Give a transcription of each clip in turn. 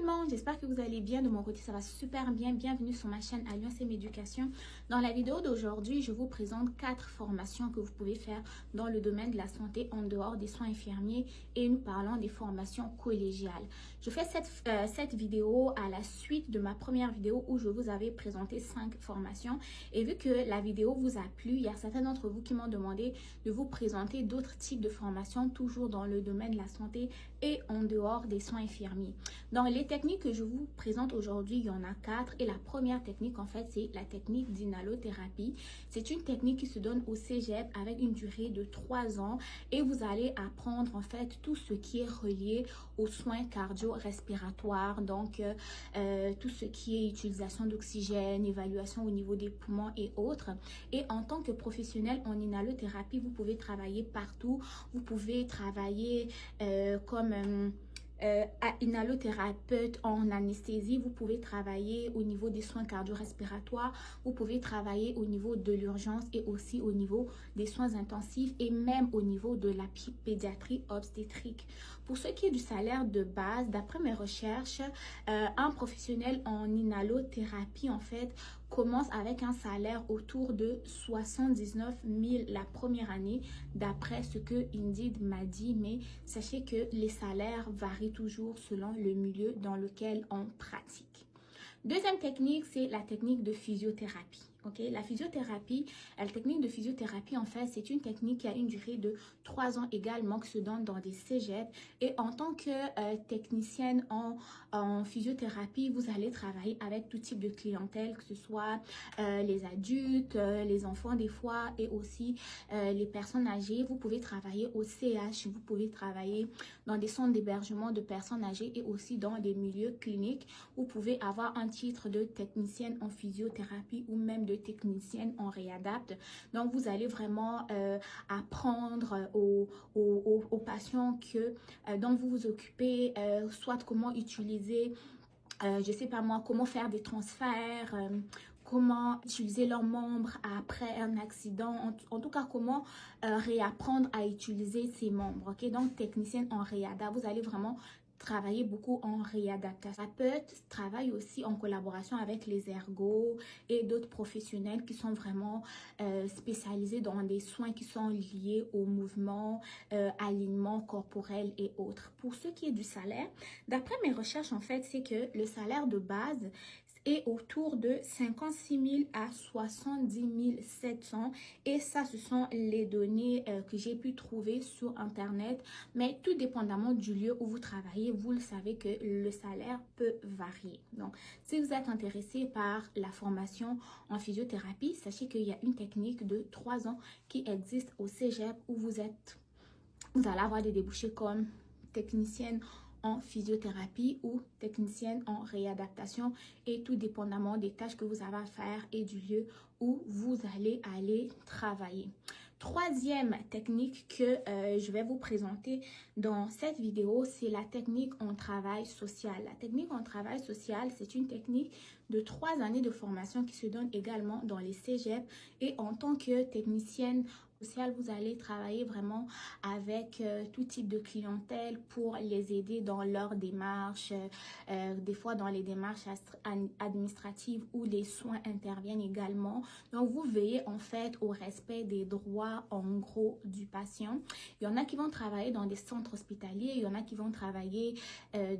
le monde, j'espère que vous allez bien. De mon côté, ça va super bien. Bienvenue sur ma chaîne Alliance M Éducation. Dans la vidéo d'aujourd'hui, je vous présente 4 formations que vous pouvez faire dans le domaine de la santé en dehors des soins infirmiers et nous parlons des formations collégiales. Je fais cette vidéo à la suite de ma première vidéo où je vous avais présenté 5 formations et vu que la vidéo vous a plu, il y a certains d'entre vous qui m'ont demandé de vous présenter d'autres types de formations toujours dans le domaine de la santé et en dehors des soins infirmiers. Dans les techniques que je vous présente aujourd'hui, il y en a 4 et la première technique en fait c'est la technique d'inhalothérapie. C'est une technique qui se donne au cégep avec une durée de 3 ans et vous allez apprendre en fait tout ce qui est relié aux soins cardio-respiratoires, donc tout ce qui est utilisation d'oxygène, évaluation au niveau des poumons et autres. Et en tant que professionnel en inhalothérapie, vous pouvez travailler partout. Vous pouvez travailler comme inhalothérapeute en anesthésie, vous pouvez travailler au niveau des soins cardio-respiratoires, vous pouvez travailler au niveau de l'urgence et aussi au niveau des soins intensifs et même au niveau de la pédiatrie obstétrique. Pour ce qui est du salaire de base, d'après mes recherches, un professionnel en inhalothérapie en fait commence avec un salaire autour de 79 000 la première année d'après ce que Indeed m'a dit, mais sachez que les salaires varient toujours selon le milieu dans lequel on pratique. Deuxième technique, c'est la technique de physiothérapie. Okay? La technique de physiothérapie, en fait, c'est une technique qui a une durée de 3 ans également, qui se donne dans des cégeps. Et en tant que technicienne en physiothérapie, vous allez travailler avec tout type de clientèle, que ce soit les adultes, les enfants des fois, et aussi les personnes âgées. Vous pouvez travailler au CH, vous pouvez travailler dans des centres d'hébergement de personnes âgées et aussi dans des milieux cliniques. Vous pouvez avoir un titre de technicienne en physiothérapie ou même de technicienne en réadapte. Donc, vous allez vraiment apprendre aux patients dont vous vous occupez, soit comment utiliser, je sais pas moi, comment faire des transferts, comment utiliser leurs membres après un accident, en tout cas comment réapprendre à utiliser ses membres. Ok, donc technicienne en réadapte, vous allez vraiment travailler beaucoup en réadaptation. La thérapeute travaille aussi en collaboration avec les ergots et d'autres professionnels qui sont vraiment spécialisés dans des soins qui sont liés au mouvement, alignement corporel et autres. Pour ce qui est du salaire, d'après mes recherches en fait, c'est que le salaire de base est autour de 56 000 à 70 700 et ça ce sont les données que j'ai pu trouver sur internet, mais tout dépendamment du lieu où vous travaillez, vous le savez que le salaire peut varier. Donc si vous êtes intéressé par la formation en physiothérapie, sachez qu'il y a une technique de 3 ans qui existe au cégep où vous allez avoir des débouchés comme technicienne en physiothérapie ou technicienne en réadaptation et tout dépendamment des tâches que vous avez à faire et du lieu où vous allez aller travailler. Troisième technique que je vais vous présenter dans cette vidéo, c'est la technique en travail social. La technique en travail social, c'est une technique de 3 années de formation qui se donne également dans les cégeps et en tant que technicienne sociale, vous allez travailler vraiment avec tout type de clientèle pour les aider dans leurs démarches, des fois dans les démarches administratives où les soins interviennent également. Donc, vous veillez en fait au respect des droits en gros du patient. Il y en a qui vont travailler dans des centres hospitaliers, il y en a qui vont travailler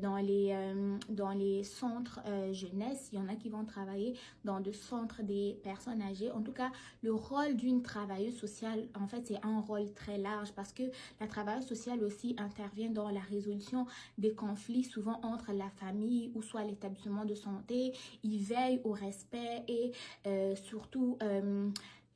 dans les centres jeunesse, il y en a qui vont travailler dans des centres des personnes âgées. En tout cas, le rôle d'une travailleuse sociale, en fait, c'est un rôle très large parce que la travailleuse sociale aussi intervient dans la résolution des conflits souvent entre la famille ou soit l'établissement de santé. Il veille au respect et surtout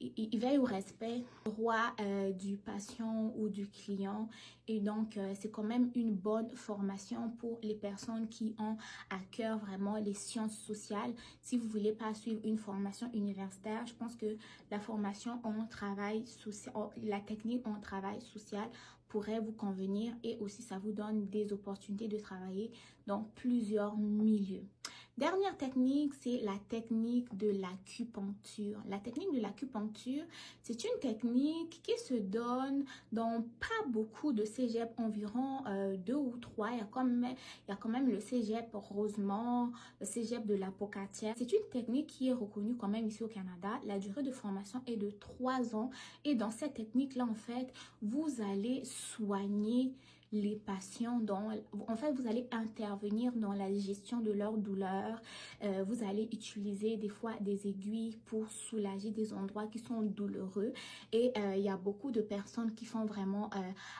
il veille au respect du droit du patient ou du client et donc c'est quand même une bonne formation pour les personnes qui ont à cœur vraiment les sciences sociales. Si vous voulez pas suivre une formation universitaire, je pense que la formation en travail social, la technique en travail social pourrait vous convenir et aussi ça vous donne des opportunités de travailler dans plusieurs milieux. Dernière technique, c'est la technique de l'acupuncture. La technique de l'acupuncture, c'est une technique qui se donne dans pas beaucoup de cégeps, environ 2 ou 3. Il y a quand même le cégep Rosemont, le cégep de la Pocatière. C'est une technique qui est reconnue quand même ici au Canada. La durée de formation est de 3 ans. Et dans cette technique-là, en fait, vous allez soigner les patients, en fait, vous allez intervenir dans la gestion de leur douleur. Vous allez utiliser des fois des aiguilles pour soulager des endroits qui sont douloureux. Et il y a beaucoup de personnes qui font vraiment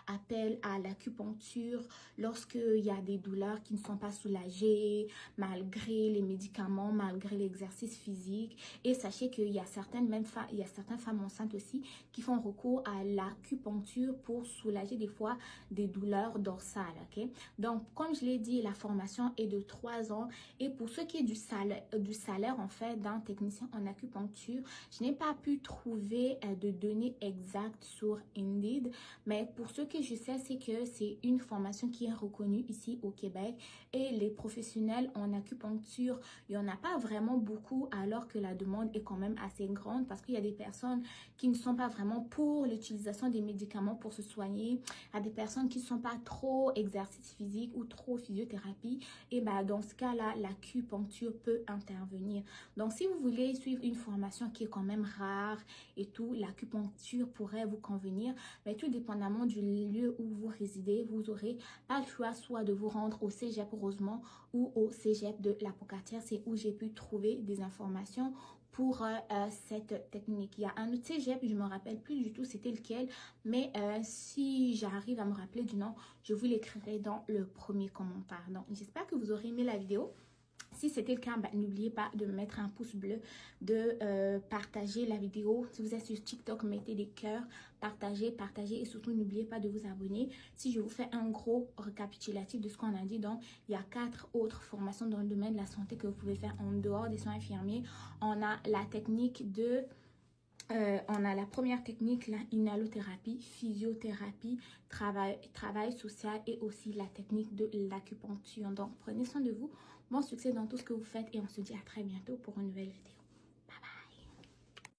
appel à l'acupuncture lorsqu'il y a des douleurs qui ne sont pas soulagées, malgré les médicaments, malgré l'exercice physique. Et sachez qu'il y a certaines femmes enceintes aussi qui font recours à l'acupuncture pour soulager des fois des douleurs dorsale, ok? Donc, comme je l'ai dit, la formation est de 3 ans. Et pour ce qui est du salaire en fait, d'un technicien en acupuncture, je n'ai pas pu trouver de données exactes sur Indeed. Mais pour ce que je sais, c'est que c'est une formation qui est reconnue ici au Québec. Et les professionnels en acupuncture, il n'y en a pas vraiment beaucoup, alors que la demande est quand même assez grande parce qu'il y a des personnes qui ne sont pas vraiment pour l'utilisation des médicaments pour se soigner. Il y a des personnes qui ne sont pas trop exercice physique ou trop physiothérapie, et ben dans ce cas-là, l'acupuncture peut intervenir. Donc, si vous voulez suivre une formation qui est quand même rare et tout, l'acupuncture pourrait vous convenir, mais tout dépendamment du lieu où vous résidez, vous aurez pas le choix soit de vous rendre au cégep Rosemont ou au cégep de la Pocatière. C'est où j'ai pu trouver des informations pour cette technique. Il y a un autre cégep, je ne me rappelle plus du tout c'était lequel, mais si j'arrive à me rappeler du nom, je vous l'écrirai dans le premier commentaire. Donc, j'espère que vous aurez aimé la vidéo. Si c'était le cas, n'oubliez pas de mettre un pouce bleu, de partager la vidéo. Si vous êtes sur TikTok, mettez des cœurs, partagez et surtout n'oubliez pas de vous abonner. Si je vous fais un gros récapitulatif de ce qu'on a dit, donc il y a 4 autres formations dans le domaine de la santé que vous pouvez faire en dehors des soins infirmiers. On a la technique de... on a la première technique, la inhalothérapie, physiothérapie, travail social et aussi la technique de l'acupuncture. Donc, prenez soin de vous. Bon succès dans tout ce que vous faites et on se dit à très bientôt pour une nouvelle vidéo.